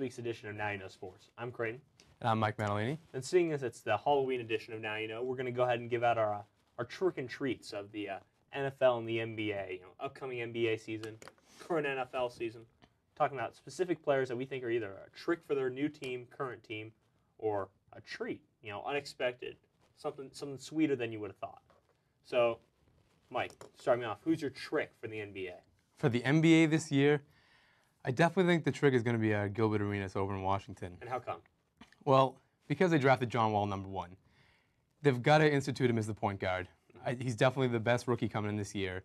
week's edition of Now You Know Sports. I'm Creighton. And I'm Mike Manolini. And seeing as it's the Halloween edition of Now You Know, we're going to go ahead and give out our trick and treats of the NFL and the NBA, upcoming NBA season, current NFL season, talking about specific players that we think are either a trick for their new team, current team, or a treat, unexpected, something sweeter than you would have thought. So, Mike, start me off. Who's your trick for the NBA? For the NBA this year, I definitely think the trick is going to be Gilbert Arenas over in Washington. And how come? Well, because they drafted John Wall #1. They've got to institute him as the point guard. He's definitely the best rookie coming in this year.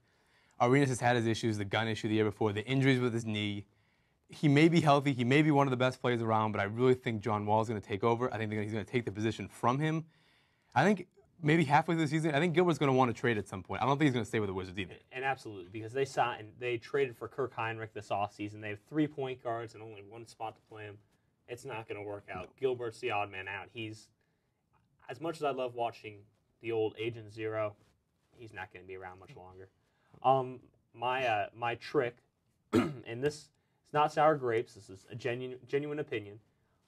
Arenas has had his issues, the gun issue the year before, the injuries with his knee. He may be healthy. He may be one of the best players around, but I really think John Wall is going to take over. I think he's going to take the position from him. I think maybe halfway through the season, I think Gilbert's going to want to trade at some point. I don't think he's going to stay with the Wizards either. And absolutely, because they traded for Kirk Heinrich this offseason. They have 3 point guards and only one spot to play him. It's not going to work out. Gilbert's the odd man out. He's, as much as I love watching the old Agent Zero, he's not going to be around much longer. My trick, and this is not sour grapes. This is a genuine opinion.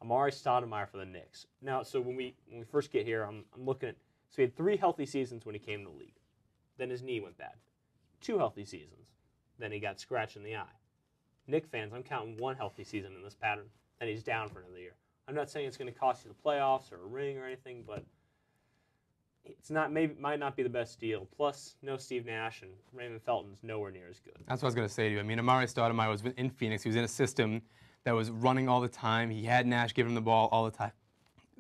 Amari Stoudemire for the Knicks. Now, so when we first get here, I'm looking at. So he had 3 healthy seasons when he came to the league. Then his knee went bad. 2 healthy seasons. Then he got scratched in the eye. Knicks fans, I'm counting 1 healthy season in this pattern. Then he's down for another year. I'm not saying it's going to cost you the playoffs or a ring or anything, but it's not. Might not be the best deal. Plus, no Steve Nash, and Raymond Felton's nowhere near as good. That's what I was going to say to you. I mean, Amari Stoudemire was in Phoenix. He was in a system that was running all the time. He had Nash giving him the ball all the time.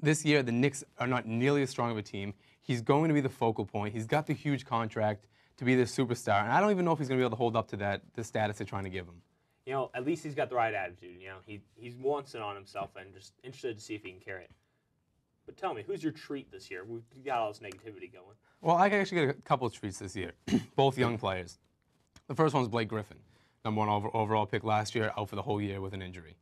This year, the Knicks are not nearly as strong of a team. He's going to be the focal point. He's got the huge contract to be the superstar, and I don't even know if he's going to be able to hold up to the status they're trying to give him. At least he's got the right attitude. He wants it on himself, and just interested to see if he can carry it. But tell me, who's your treat this year? We've got all this negativity going. Well, I actually get a couple of treats this year, both young players. The first one is Blake Griffin, #1 overall pick last year, out for the whole year with an injury.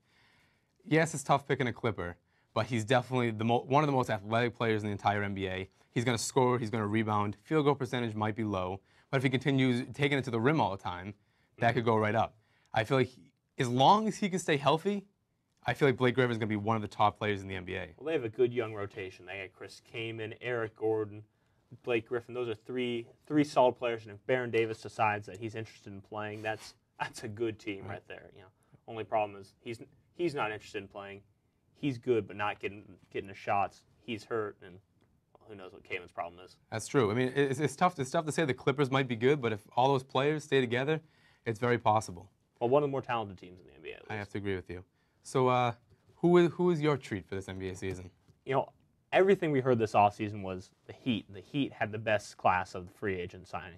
Yes, it's tough picking a Clipper, but he's definitely one of the most athletic players in the entire NBA. He's going to score, he's going to rebound. Field goal percentage might be low, but if he continues taking it to the rim all the time, that could go right up. I feel like as long as he can stay healthy, I feel like Blake Griffin is going to be one of the top players in the NBA. Well, they have a good young rotation. They got Chris Kaman, Eric Gordon, Blake Griffin. Those are three solid players. And if Baron Davis decides that he's interested in playing, that's a good team right there. Only problem is he's not interested in playing. He's good, but not getting the shots. He's hurt, and who knows what Kaman's problem is. That's true. I mean, it's tough to say the Clippers might be good, but if all those players stay together, it's very possible. Well, one of the more talented teams in the NBA. I have to agree with you. So, who is your treat for this NBA season? Everything we heard this offseason was the Heat. The Heat had the best class of the free agent signing.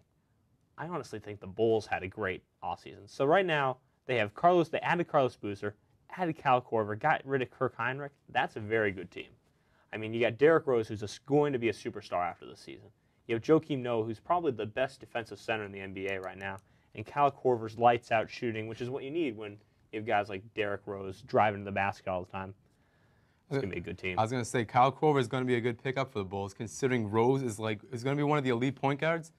I honestly think the Bulls had a great offseason. So right now, they added Carlos Boozer, added Cal Korver, got rid of Kirk Heinrich. That's a very good team. I mean, you got Derrick Rose, who's going to be a superstar after this season. You have Joakim Noah, who's probably the best defensive center in the NBA right now. And Cal Korver's lights-out shooting, which is what you need when you have guys like Derrick Rose driving to the basket all the time. It's going to be a good team. I was going to say, Kyle Korver is going to be a good pickup for the Bulls, considering Rose is going to be one of the elite point guards,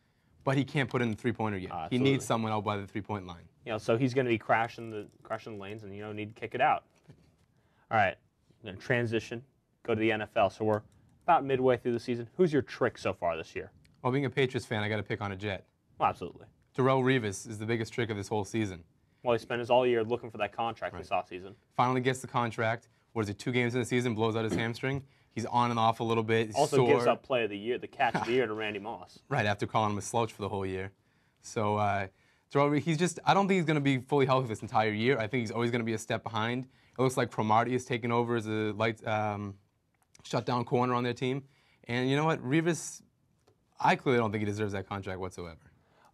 but he can't put in the three-pointer yet. He needs someone out by the three-point line. So he's going to be crashing the lanes and, need to kick it out. All right, I'm going to transition, go to the NFL. So we're about midway through the season. Who's your trick so far this year? Well, being a Patriots fan, I got to pick on a Jet. Well, absolutely. Darrelle Revis is the biggest trick of this whole season. Well, he spent his all year looking for that contract this offseason. Finally gets the contract. What is it, 2 games in the season, blows out his hamstring. He's on and off a little bit. He's also sore. Gives up play of the year, the catch of the year to Randy Moss. Right, after calling him a slouch for the whole year. So, Darrelle, I don't think he's going to be fully healthy this entire year. I think he's always going to be a step behind. It looks like Cromartie is taking over as a shutdown corner on their team. And you know what, Revis, I clearly don't think he deserves that contract whatsoever.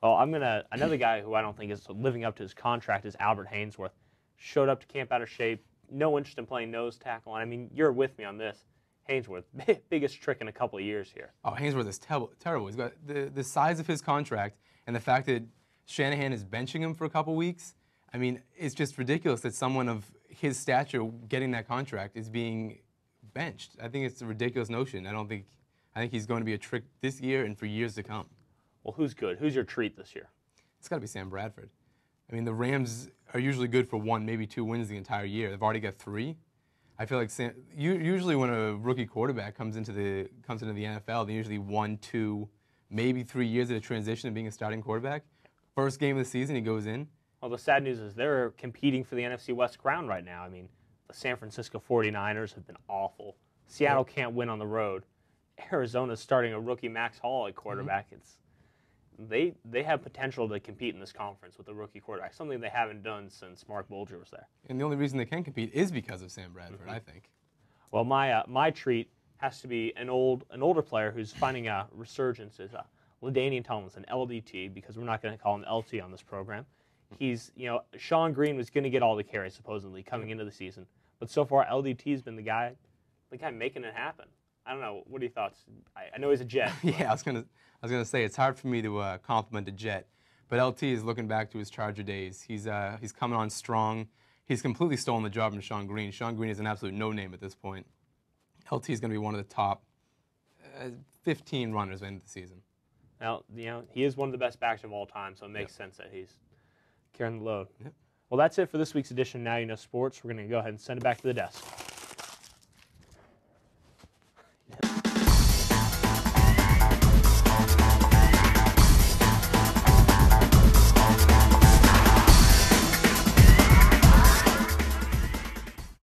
Well, another guy who I don't think is living up to his contract is Albert Hainsworth. Showed up to camp out of shape, no interest in playing nose tackle. And I mean, you're with me on this. Hainsworth, biggest trick in a couple of years here. Oh, Hainsworth is terrible. He's got the size of his contract and the fact that Shanahan is benching him for a couple weeks. I mean, it's just ridiculous that someone of his stature getting that contract is being benched. I think it's a ridiculous notion. I think he's going to be a trick this year and for years to come. Well, who's good? Who's your treat this year? It's got to be Sam Bradford. I mean, the Rams are usually good for 1, maybe 2 wins the entire year. They've already got 3. I feel like usually when a rookie quarterback comes into the NFL, they're usually 1, 2, maybe 3 years of a transition to being a starting quarterback. First game of the season, he goes in. Well, the sad news is they're competing for the NFC West crown right now. I mean, the San Francisco 49ers have been awful. Seattle can't win on the road. Arizona's starting a rookie Max Hall at quarterback. They have potential to compete in this conference with a rookie quarterback, something they haven't done since Mark Bulger was there. And the only reason they can compete is because of Sam Bradford, I think. Well, my treat has to be an older player who's finding a resurgence is LaDainian Tomlinson, LDT, because we're not going to call him LT on this program. He's, Sean Green was going to get all the carries supposedly coming into the season, but so far LDT's been the guy making it happen. I don't know. What are your thoughts? I know he's a Jet. Yeah, I was gonna say it's hard for me to compliment a Jet, but LT is looking back to his Charger days. He's coming on strong. He's completely stolen the job from Sean Green. Sean Green is an absolute no-name at this point. LT is going to be one of the top 15 runners into the season. Now, he is one of the best backs of all time, so it makes sense that he's carrying the load. Yep. Well, that's it for this week's edition of Now You Know Sports. We're going to go ahead and send it back to the desk.